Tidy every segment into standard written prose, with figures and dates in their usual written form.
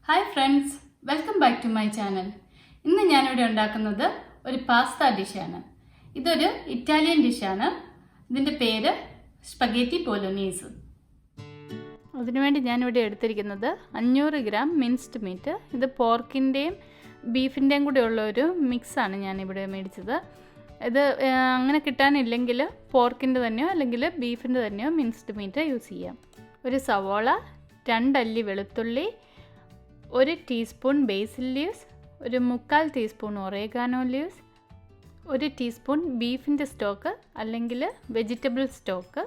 Hi friends, welcome back to my channel. ഇന്ന് ഞാനിവിടെ ഉണ്ടാക്കുന്നത് ഒരു പാസ്ത ഡിഷാണ്. ഇതൊരു ഇറ്റാലിയൻ ഡിഷാണ്. ഇതിൻ്റെ പേര് സ്പഗേറ്റി ബോലോനീസ്. അതിനുവേണ്ടി ഞാനിവിടെ എടുത്തിരിക്കുന്നത് 500 ഗ്രാം മിൻസ്ഡ് മീറ്റ്. ഇത് പോർക്കിൻ്റെയും ബീഫിൻ്റെയും കൂടെ ഉള്ള ഒരു മിക്സാണ് ഞാനിവിടെ മേടിച്ചത്. ഇത് അങ്ങനെ കിട്ടാനില്ലെങ്കിൽ പോർക്കിൻ്റെ തന്നെയോ അല്ലെങ്കിൽ ബീഫിൻ്റെ തന്നെയോ മിൻസ്ഡ് മീറ്റ് യൂസ് ചെയ്യാം. ഒരു സവോള, 2 അല്ലി വെളുത്തുള്ളി, 1 ടീസ്പൂൺ ബേസിൽ ലീവ്സ്, ഒരു 1/4 ടീസ്പൂൺ ഒറേഗാനോ ലീവ്സ്, 1 ടീസ്പൂൺ ബീഫിൻ്റെ സ്റ്റോക്ക് അല്ലെങ്കിൽ വെജിറ്റബിൾ സ്റ്റോക്ക്,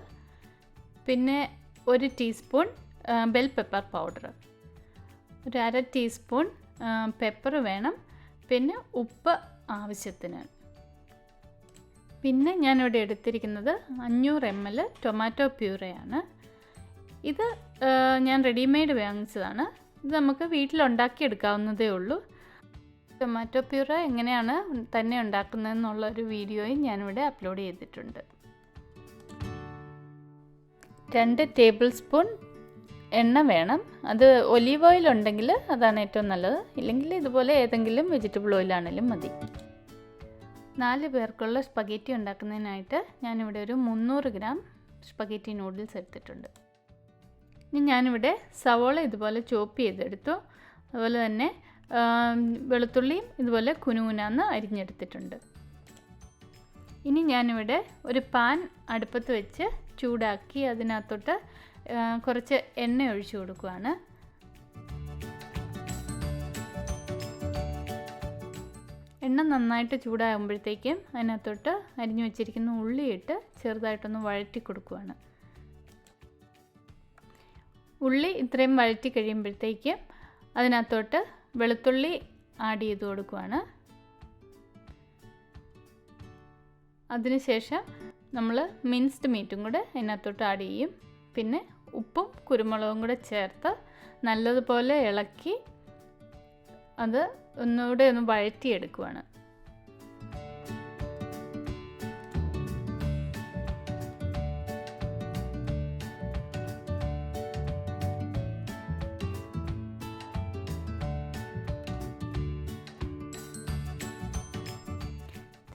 പിന്നെ 1 ടീസ്പൂൺ ബെൽ പെപ്പർ പൗഡർ, ഒരു 1/2 ടീസ്പൂൺ പെപ്പർ വേണം, പിന്നെ ഉപ്പ് ആവശ്യത്തിന്. പിന്നെ ഞാനിവിടെ എടുത്തിരിക്കുന്നത് 500 ml ടൊമാറ്റോ പ്യൂറയാണ്. ഇത് ഞാൻ റെഡിമെയ്ഡ് വാങ്ങിച്ചതാണ്. ഇത് നമുക്ക് വീട്ടിലുണ്ടാക്കിയെടുക്കാവുന്നതേ ഉള്ളൂ. ടൊമാറ്റോ പ്യൂറ എങ്ങനെയാണ് തന്നെ ഉണ്ടാക്കുന്നതെന്നുള്ളൊരു വീഡിയോയും ഞാനിവിടെ അപ്ലോഡ് ചെയ്തിട്ടുണ്ട്. 2 ടേബിൾ സ്പൂൺ എണ്ണ വേണം. അത് ഒലീവ് ഓയിൽ ഉണ്ടെങ്കിൽ അതാണ് ഏറ്റവും നല്ലത്. ഇല്ലെങ്കിൽ ഇതുപോലെ ഏതെങ്കിലും വെജിറ്റബിൾ ഓയിലാണെങ്കിലും മതി. 4 പേർക്കുള്ള സ്പഗേറ്റി ഉണ്ടാക്കുന്നതിനായിട്ട് ഞാനിവിടെ ഒരു 300 ഗ്രാം സ്പഗേറ്റി നൂഡിൽസ് എടുത്തിട്ടുണ്ട്. ഇനി ഞാനിവിടെ സവോള ഇതുപോലെ ചോപ്പ് ചെയ്തെടുത്തു. അതുപോലെ തന്നെ വെളുത്തുള്ളിയും ഇതുപോലെ കുനുകുനാന്ന് അരിഞ്ഞെടുത്തിട്ടുണ്ട്. ഇനി ഞാനിവിടെ ഒരു പാൻ അടുപ്പത്ത് വെച്ച് ചൂടാക്കി അതിനകത്തോട്ട് കുറച്ച് എണ്ണ ഒഴിച്ചു കൊടുക്കുകയാണ്. എണ്ണ നന്നായിട്ട് ചൂടാകുമ്പോഴത്തേക്കും അതിനകത്തോട്ട് അരിഞ്ഞു വെച്ചിരിക്കുന്ന ഉള്ളിയിട്ട് ചെറുതായിട്ടൊന്ന് വഴറ്റി കൊടുക്കുകയാണ്. ഉള്ളി ഇത്രയും വഴറ്റി കഴിയുമ്പോഴത്തേക്കും അതിനകത്തോട്ട് വെളുത്തുള്ളി ആഡ് ചെയ്ത് കൊടുക്കുകയാണ്. അതിനുശേഷം നമ്മൾ മിൻസ്ഡ് മീറ്റും കൂടെ അതിനകത്തോട്ട് ആഡ് ചെയ്യും. പിന്നെ ഉപ്പും കുരുമുളകും കൂടെ ചേർത്ത് നല്ലതുപോലെ ഇളക്കി അത് ഒന്നുകൂടെ ഒന്ന് വഴറ്റിയെടുക്കുകയാണ്.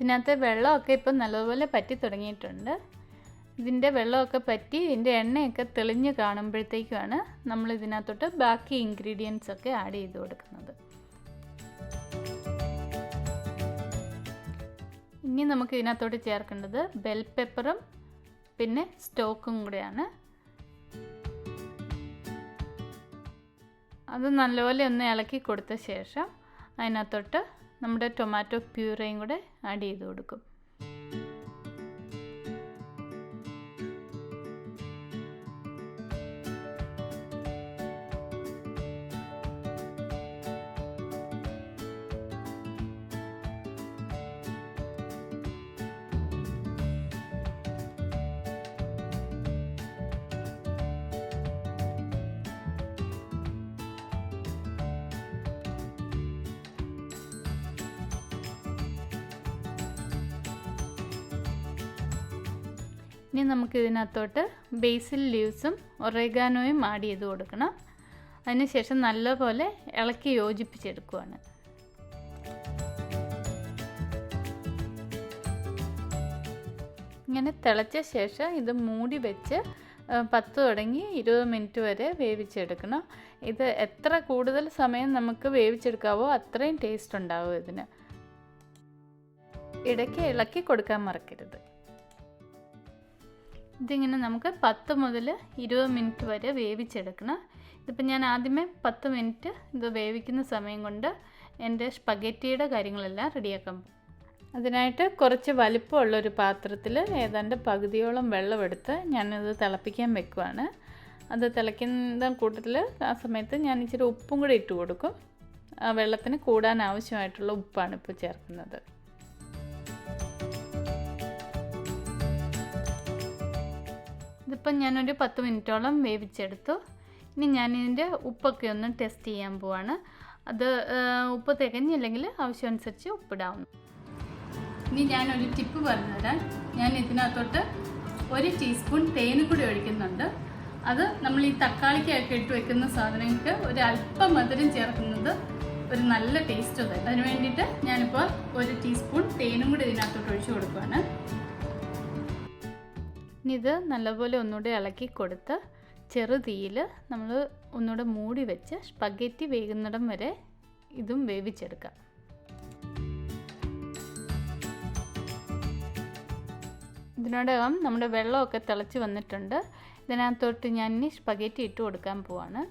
ഇതിനകത്ത് വെള്ളമൊക്കെ ഇപ്പം നല്ലതുപോലെ പറ്റി തുടങ്ങിയിട്ടുണ്ട്. ഇതിൻ്റെ വെള്ളമൊക്കെ പറ്റി ഇതിൻ്റെ എണ്ണയൊക്കെ തെളിഞ്ഞ് കാണുമ്പോഴത്തേക്കുമാണ് നമ്മൾ ഇതിനകത്തോട്ട് ബാക്കി ഇൻഗ്രീഡിയൻസ് ഒക്കെ ആഡ് ചെയ്ത് കൊടുക്കുന്നത്. ഇനി നമുക്ക് ഇതിനകത്തോട്ട് ചേർക്കേണ്ടത് ബെൽ പെപ്പറും പിന്നെ സ്റ്റോക്കും കൂടെയാണ്. അത് നല്ലപോലെ ഒന്ന് ഇളക്കി കൊടുത്ത ശേഷം അതിനകത്തോട്ട് നമ്മുടെ ടൊമാറ്റോ പ്യൂറയും കൂടെ ആഡ് ചെയ്ത് കൊടുക്കും. ഇനി നമുക്ക് ഇതിനകത്തോട്ട് ബേസിൽ ലീവ്സും ഒറേഗാനോയും ആഡ് ചെയ്ത് കൊടുക്കണം. അതിനുശേഷം നല്ലപോലെ ഇളക്കി യോജിപ്പിച്ചെടുക്കുകയാണ്. ഇങ്ങനെ തിളച്ച ശേഷം ഇത് മൂടി വെച്ച് 10 തുടങ്ങി 20 മിനിറ്റ് വരെ വേവിച്ചെടുക്കണം. ഇത് എത്ര കൂടുതൽ സമയം നമുക്ക് വേവിച്ചെടുക്കാവോ അത്രയും ടേസ്റ്റ് ഉണ്ടാവും ഇതിന്. ഇടയ്ക്ക് ഇളക്കി കൊടുക്കാൻ മറക്കരുത്. ഇതിങ്ങനെ നമുക്ക് 10 മുതൽ 20 മിനിറ്റ് വരെ വേവിച്ചെടുക്കണം. ഇതിപ്പോൾ ഞാൻ ആദ്യമേ 10 മിനിറ്റ് ഇത് വേവിക്കുന്ന സമയം കൊണ്ട് എൻ്റെ സ്പഗറ്റിയുടെ കാര്യങ്ങളെല്ലാം റെഡിയാക്കാം. അതിനായിട്ട് കുറച്ച് വലിപ്പമുള്ളൊരു പാത്രത്തിൽ ഏതാണ്ട് പകുതിയോളം വെള്ളമെടുത്ത് ഞാനത് തിളപ്പിക്കാൻ വെക്കുവാണ്. അത് തിളയ്ക്കുന്ന കൂട്ടത്തിൽ ആ സമയത്ത് ഞാൻ ഇച്ചിരി ഉപ്പും കൂടെ ഇട്ട് കൊടുക്കും. ആ വെള്ളത്തിന് കൂടാൻ ആവശ്യമായിട്ടുള്ള ഉപ്പാണ് ഇപ്പോൾ ചേർക്കുന്നത്. ഇതിപ്പം ഞാനൊരു 10 മിനിറ്റോളം വേവിച്ചെടുത്തു. ഇനി ഞാനിതിൻ്റെ ഉപ്പൊക്കെ ഒന്ന് ടെസ്റ്റ് ചെയ്യാൻ പോവാണ്. അത് ഉപ്പ് തികഞ്ഞില്ലെങ്കിൽ ആവശ്യമനുസരിച്ച് ഉപ്പിടാവുന്നു. ഇനി ഞാനൊരു ടിപ്പ് പറഞ്ഞുതരാം. ഞാൻ ഇതിനകത്തോട്ട് 1 ടീസ്പൂൺ തേനും കൂടി ഒഴിക്കുന്നുണ്ട്. അത് നമ്മൾ ഈ തക്കാളിക്കൊക്കെ ഇട്ട് വെക്കുന്ന സാധനങ്ങൾക്ക് ഒരു അല്പം മധുരം ചേർക്കുന്നത് ഒരു നല്ല ടേസ്റ്റ് തരും. അതിന് വേണ്ടിയിട്ട് ഞാനിപ്പോൾ 1 ടീസ്പൂൺ തേനും കൂടി ഇതിനകത്തോട്ട് ഒഴിച്ചു കൊടുക്കുകയാണ്. ഇനി ഇത് നല്ലപോലെ ഒന്നുകൂടി ഇളക്കി കൊടുത്ത് ചെറുതീയിൽ നമ്മൾ ഒന്നുകൂടെ മൂടി വെച്ച് സ്പഗറ്റി വേകുന്നിടം വരെ ഇതും വേവിച്ചെടുക്കാം. ഇതിനോടകം നമ്മുടെ വെള്ളമൊക്കെ തിളച്ച് വന്നിട്ടുണ്ട്. ഇതിനകത്തോട്ട് ഞാൻ ഇനി സ്പഗറ്റി ഇട്ട് കൊടുക്കാൻ പോവാണ്.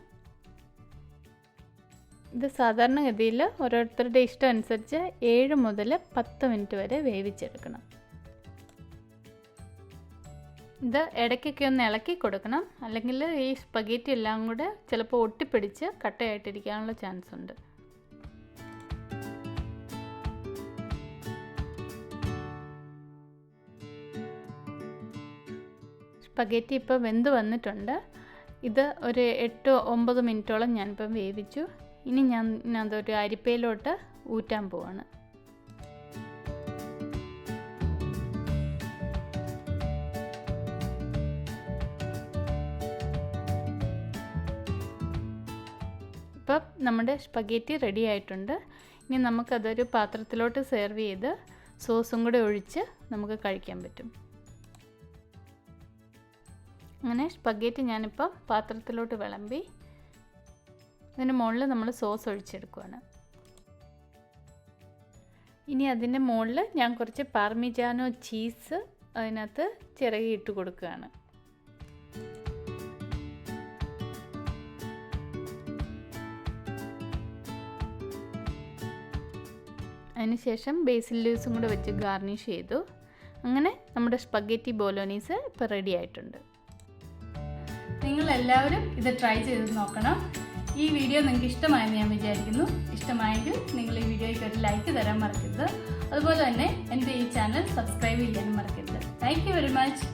ഇത് സാധാരണഗതിയിൽ ഓരോരുത്തരുടെ ഇഷ്ടം അനുസരിച്ച് 7 മുതൽ 10 മിനിറ്റ് വരെ വേവിച്ചെടുക്കണം. ഇത് ഇടയ്ക്കൊക്കെ ഒന്ന് ഇളക്കി കൊടുക്കണം, അല്ലെങ്കിൽ ഈ സ്പഗറ്റി എല്ലാം കൂടെ ചിലപ്പോൾ ഒട്ടിപ്പിടിച്ച് കട്ടയായിട്ടിരിക്കാനുള്ള ചാൻസ് ഉണ്ട്. സ്പഗറ്റി ഇപ്പോൾ വെന്ത് വന്നിട്ടുണ്ട്. ഇത് ഒരു 8-9 മിനിറ്റോളം ഞാനിപ്പം വേവിച്ചു. ഇനി ഞാൻ അതൊരു അരിപ്പയിലോട്ട് ഊറ്റാൻ പോവാണ്. ഇപ്പം നമ്മുടെ സ്പഗറ്റി റെഡി ആയിട്ടുണ്ട്. ഇനി നമുക്കതൊരു പാത്രത്തിലോട്ട് സെർവ് ചെയ്ത് സോസും കൂടെ ഒഴിച്ച് നമുക്ക് കഴിക്കാൻ പറ്റും. അങ്ങനെ സ്പഗറ്റി ഞാനിപ്പോൾ പാത്രത്തിലോട്ട് വിളമ്പി അതിന് മുകളിൽ നമ്മൾ സോസ് ഒഴിച്ചെടുക്കുകയാണ്. ഇനി അതിൻ്റെ മുകളിൽ ഞാൻ കുറച്ച് പാർമിജാനോ ചീസ് അതിനകത്ത് ചിരകിയിട്ട് കൊടുക്കുകയാണ്. അതിനുശേഷം ബേസിൽ ലീവ്സും കൂടെ വെച്ച് ഗാർണിഷ് ചെയ്തു. അങ്ങനെ നമ്മുടെ സ്പഗറ്റി ബോലോനീസ് ഇപ്പോൾ റെഡി ആയിട്ടുണ്ട്. നിങ്ങളെല്ലാവരും ഇത് ട്രൈ ചെയ്ത് നോക്കണം. ഈ വീഡിയോ നിങ്ങൾക്ക് ഇഷ്ടമായെന്ന് ഞാൻ വിചാരിക്കുന്നു. ഇഷ്ടമായെങ്കിൽ നിങ്ങൾ ഈ വീഡിയോയ്ക്ക് ഒരു ലൈക്ക് തരാൻ മറക്കരുത്. അതുപോലെ തന്നെ എൻ്റെ ഈ ചാനൽ സബ്സ്ക്രൈബ് ചെയ്യാനും മറക്കരുത്. Thank you very much.